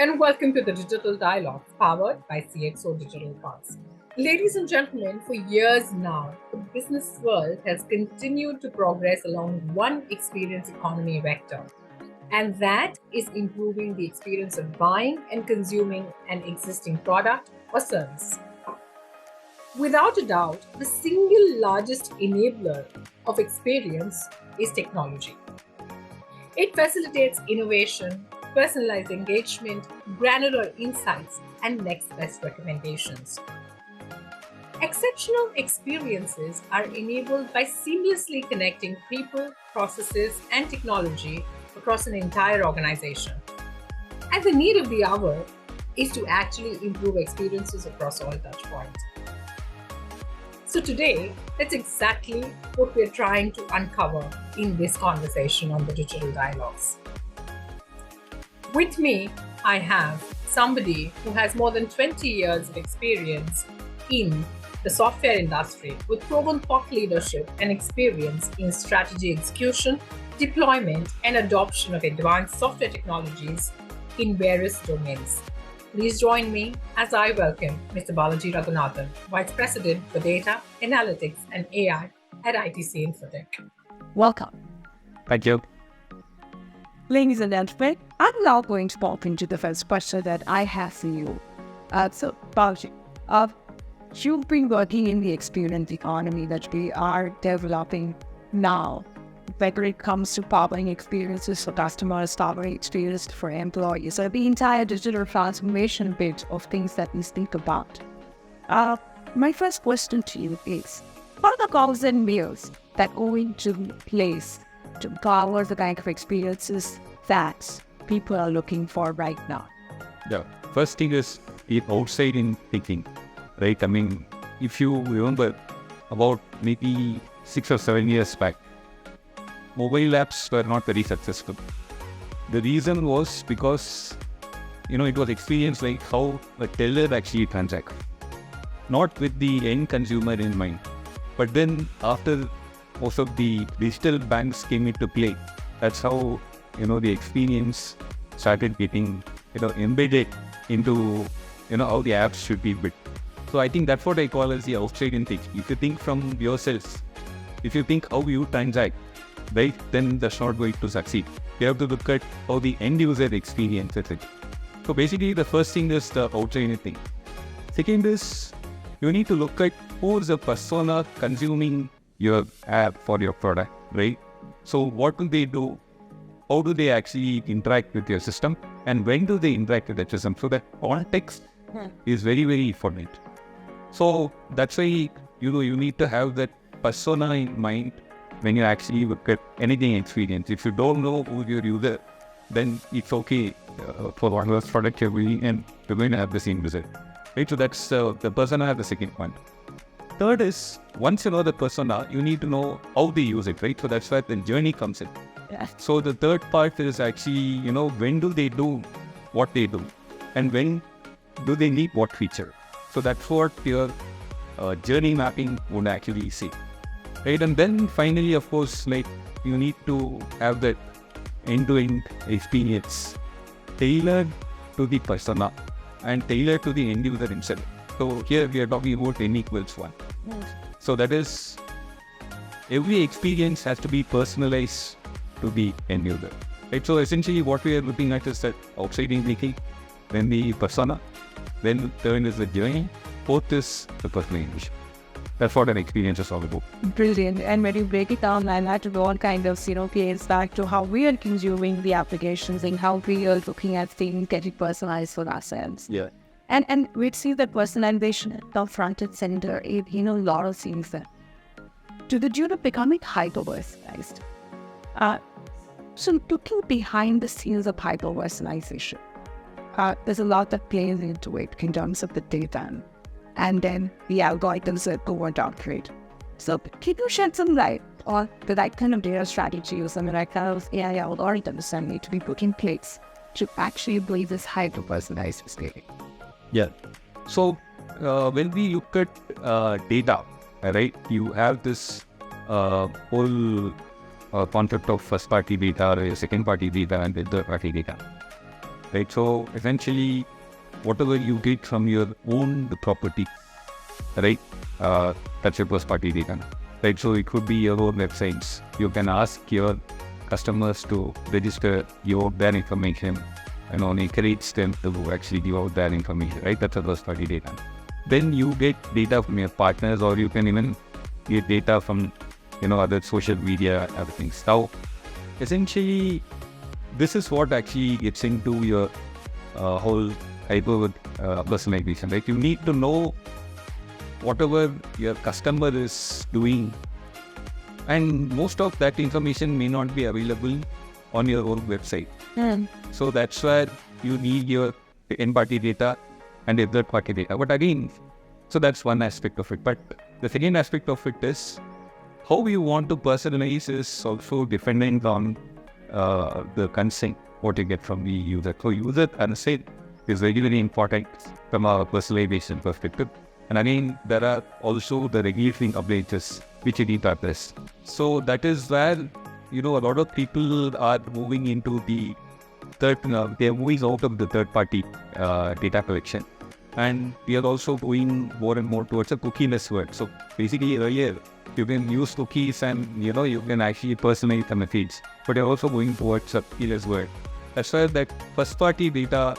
and welcome to the Digital Dialogue powered by CXO Digital Paths. Ladies and gentlemen, for years now, the business world has continued to progress along one experience economy vector, and that is improving the experience of buying and consuming an existing product or service. Without a doubt, the single largest enabler of experience is technology. It facilitates innovation, personalized engagement, granular insights, and next best recommendations. Exceptional experiences are enabled by seamlessly connecting people, processes, and technology across an entire organization. And the need of the hour is to actually improve experiences across all touchpoints. So today, that's exactly what we're trying to uncover in this conversation on the Digital Dialogues. With me, I have somebody who has more than 20 years of experience in the software industry with proven thought leadership and experience in strategy execution, deployment, and adoption of advanced software technologies in various domains. Please join me as I welcome Mr. Balaji Raghunathan, Vice President for Data, Analytics, and AI at ITC Infotech. Welcome. Thank you. Ladies and gentlemen, I'm now going to pop into the first question that I have for you. So, Balaji, you've been working in the experience economy that we are developing now, whether it comes to powering experiences for customers, powering experience for employees, or the entire digital transformation bit of things that we think about. My first question to you is, what are the goals and meals that go into place to power the kind of experiences that people are looking for right now? The first thing is the outside in thinking, right? I mean, if you remember about maybe 6 or 7 years back, mobile apps were not very successful. The reason was because, it was experience like how a teller actually transacts, not with the end consumer in mind. But then after most of the digital banks came into play, that's how, the experience started getting, embedded into, how the apps should be built. So I think that's what I call as the outside in thinking. If you think from yourselves, if you think how you transact, right, then that's not going to succeed. You have to look at how the end user experiences it. So basically, the first thing is the outside in thing. Second is, you need to look at who's the persona consuming your app for your product, right? So what do they do? How do they actually interact with your system? And when do they interact with the system? So that context is very, very important. So that's why, you need to have that persona in mind when you actually look at anything experience. If you don't know who your user, then it's okay for whatever product you're building and you're going to have the same result. Right? So that's the persona, the second point. Third is, once you know the persona, you need to know how they use it, right? So that's where the journey comes in. Yeah. So the third part is actually, when do they do what they do? And when do they need what feature? So that's what your journey mapping would actually say. Right, and then finally, of course, you need to have that end-to-end experience tailored to the persona and tailored to the end user himself. So here we are talking about n equals 1. So that is, every experience has to be personalized to the end user. Right, so essentially what we are looking at is that outside in thinking, then the persona, then third is the journey, fourth is the personalization. That's what an experience is all about. Brilliant. And when you break it down like that, it all kind of, plays back to how we are consuming the applications and how we are looking at things getting personalized for ourselves. Yeah. And we see that personalization now front and center in a lot of things there. To the tune of becoming hyper-personalized. So looking behind the scenes of hyper-personalization, there's a lot that plays into it in terms of the data and then the algorithms that go on downgrade. So can you shed some light on the right kind of data strategies and the right kind of AI algorithms that need to be put in place to actually build this hyper-personalized scaling? Yeah. So when we look at data, right, you have this whole concept of first-party data, second-party data, and third-party data. right? So essentially, whatever you get from your own property, right? That's your first party data, right? So it could be your own websites. You can ask your customers to register their information, and encourage them to actually give out their information, right? That's a first party data. Then you get data from your partners, or you can even get data from, other social media, other things. Now, essentially, this is what actually gets into your whole hyper personalization, right? You need to know whatever your customer is doing, and most of that information may not be available on your own website. So that's where you need your end-party data and your third-party data. But again, so that's one aspect of it. But the second aspect of it is how you want to personalize is also dependent on the consent, what you get from the user. So user consent is very, very important from a personalization perspective. And again, there are also the regulatory obligations which you need to address. So that is where, a lot of people are moving into the they're moving out of the third-party data collection. And we are also going more and more towards a cookieless world. So basically earlier, you can use cookies and, you can actually personalize the message. But you're also going towards a cookieless world. That's why that first-party data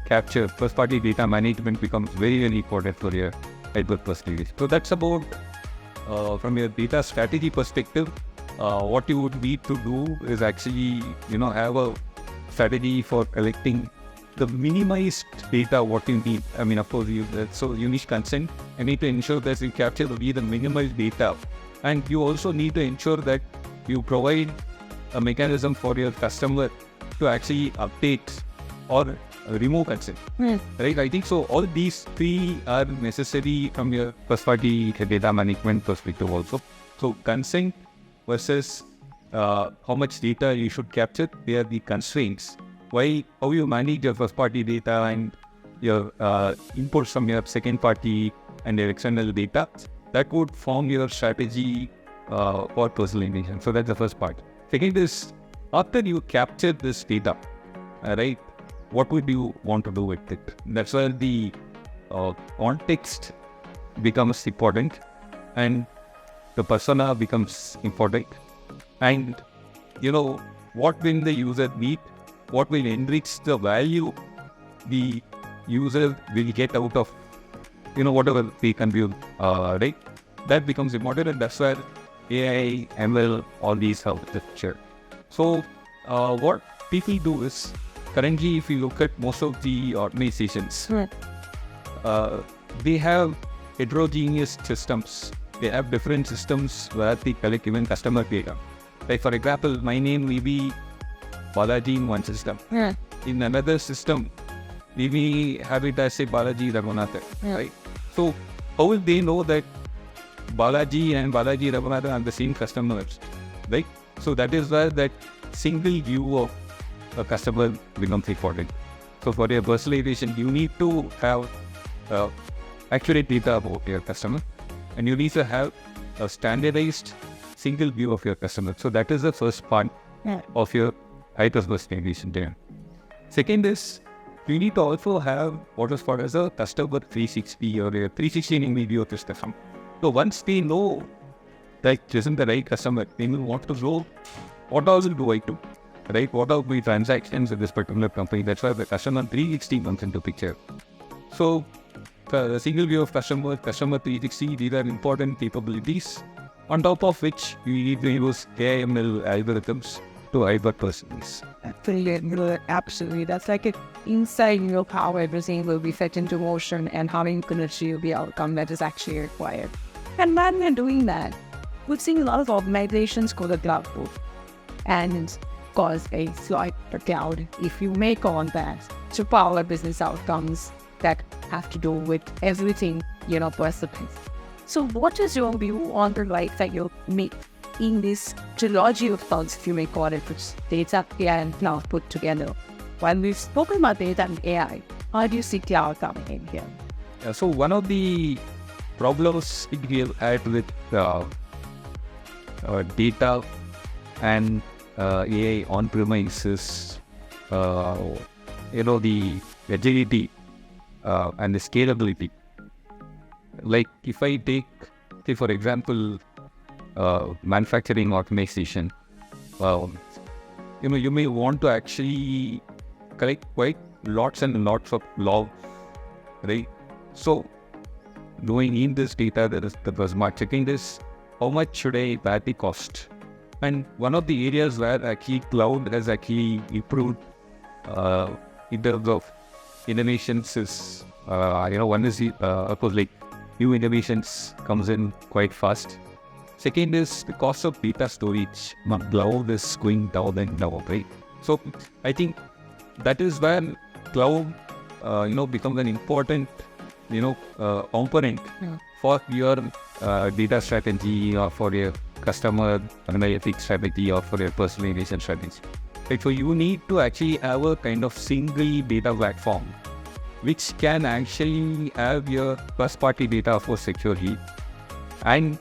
capture, first-party data management becomes very, very important for your hyper-personalization. So that's about, from your data strategy perspective, what you would need to do is actually, have a strategy for collecting the minimized data what you need. I mean, of course, so you need consent. You need to ensure that you capture the minimized data. And you also need to ensure that you provide a mechanism for your customer to actually update or remove consent. Right? I think so. All these three are necessary from your first-party data management perspective also. So consent versus how much data you should capture, they are the constraints. How you manage your first-party data and your inputs from your second-party and your external data, that would form your strategy for personalization. So that's the first part. Second is, after you capture this data, right, what would you want to do with it? That's where the context becomes important and the persona becomes important. And, what will the user need? What will enrich the value the user will get out of, whatever they consume, right? That becomes important, and that's where AI, ML, all these help the picture. So, what people do is, currently, if you look at most of the organizations, they have heterogeneous systems. They have different systems where they collect even customer data. Like, for example, my name may be Balaji in one system. In another system, we may have it as, say, Balaji Raghunathan, right? So, how will they know that Balaji and Balaji Raghunathan are the same customers, right? So, that is where that single view of a customer becomes important. So, for your personalization, you need to have accurate data about your customer, and you need to have a standardized single view of your customer. So, that is the first part of your hyper-personalization there. Second is, you need to also have what is called as a customer 360 or a 360 view of this customer. So once they know that this isn't the right customer, they will want to know what else do I do, right? What are my transactions with this particular company? That's why the customer 360 comes into picture. So the single view of customer 360, these are important capabilities on top of which you need to use AI/ML algorithms to hyper-personalize. Absolutely. That's like an inside your how everything will be set into motion and how you can achieve the outcome that is actually required. And when we're doing that, we've seen a lot of organizations go the cloud route and cause a slight cloud if you make on that to power business outcomes that have to do with everything, personally. So what is your view on the life that you make in this trilogy of clouds, if you may call it, which data, AI, and cloud put together? When we've spoken about data and AI, how do you see cloud coming in here? So one of the problems we have had with data and AI on-premise is the agility and the scalability. Like if I take, say for example, manufacturing organization, you may want to actually collect quite lots and lots of logs, right? So knowing in this data, there was much checking this, how much should I bear the cost? And one of the areas where actually cloud has actually improved in terms of innovations is, one is, of course, like new innovations comes in quite fast. Second is the cost of data storage. Cloud is going down and down, right? So I think that is where cloud, becomes an important, component for your data strategy or for your customer analytics strategy or for your personalization strategy. Right? So you need to actually have a kind of single data platform which can actually have your first-party data for securely, and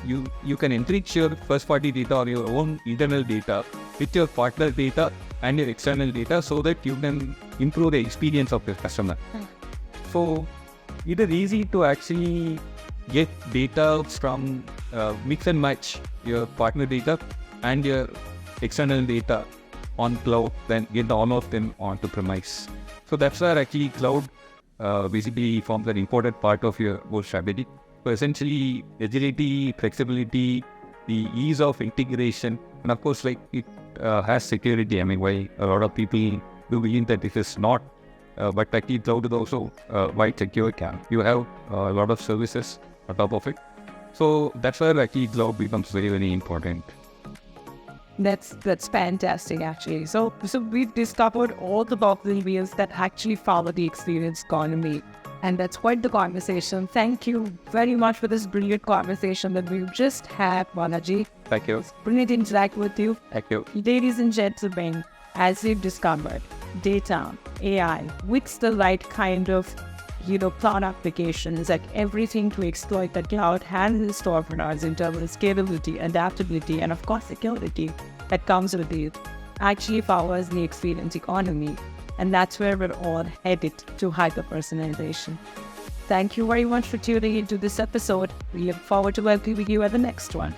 you can enrich your first-party data or your own internal data with your partner data and your external data so that you can improve the experience of your customer. So it is easy to actually get data from mix and match your partner data and your external data on cloud, then get all of them onto premise. So that's where actually cloud basically forms an important part of your whole strategy. So essentially agility, flexibility, the ease of integration, and of course like it has security. I mean, why a lot of people do believe that it is not, but actually cloud is also quite secure. You have a lot of services on top of it. So that's where actually cloud becomes very, very important. That's fantastic, actually. So we've discovered all the bubbling wheels that actually follow the experience economy. And that's quite the conversation. Thank you very much for this brilliant conversation that we've just had, Balaji. Thank you. Brilliant interact with you. Thank you. Ladies and gentlemen, as we've discovered, data, AI, with the right kind of cloud applications, like everything to exploit the cloud has in store for us in terms of scalability, adaptability, and of course security that comes with it, actually powers the experience economy. And that's where we're all headed, to hyper-personalization. Thank you very much for tuning into this episode. We look forward to welcoming you at the next one.